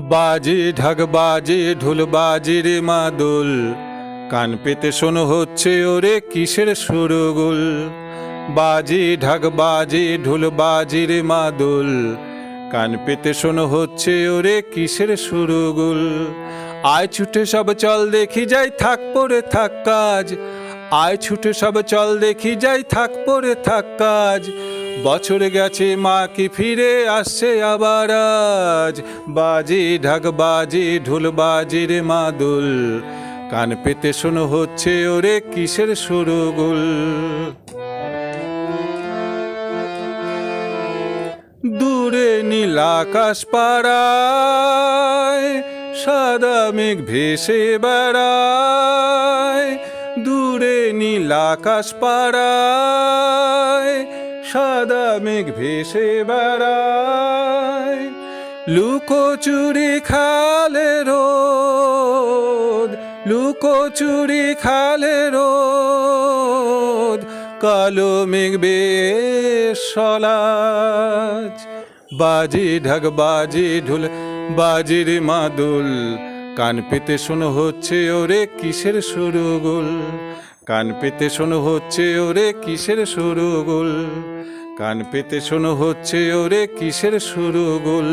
বাজে ঢাক বাজে ঢোল বাজে রে মাদল, কান পেতে শোনো হচ্ছে ওরে কিসের সুরগোল। বাজে ঢাক বাজে ঢোল বাজে রে মাদল, কান পেতে শোনো হচ্ছে ওরে কিসের সুরগোল। আয় ছুটে সব চল দেখি যাই থাক পড়ে থাক কাজ, আয় ছুটে সব চল দেখি যাই থাক পড়ে থাক কাজ। বছর গেছে মা কি ফিরে আসছে আবার আজ। বাজে ঢাক বাজে ঢোল বাজে রে মাদল, কান পেতে শোনো হচ্ছে ওরে কিসের সুরগোল। দূরে নীল আকাশ পাড়ায় সাদা মেঘ ভেসে বেড়ায়, দূরে নীল আকাশ পাড়ায় সাদা মেঘ ভেসে বেড়ায়। লুকোচুরি খালে রোদ, লুকোচুরি খালে রোদ, কালো মেঘ বেশ সলাজ। বাজে ঢাক বাজে ঢোল বাজে রে মাদল, কান পেতে শোনো হচ্ছে ওরে কিসের সুরগোল। কান পেতে শোনো হচ্ছে ওরে কিসের সুরগোল, কান পেতে শোনো হচ্ছে ওরে কিসের সুরগোল।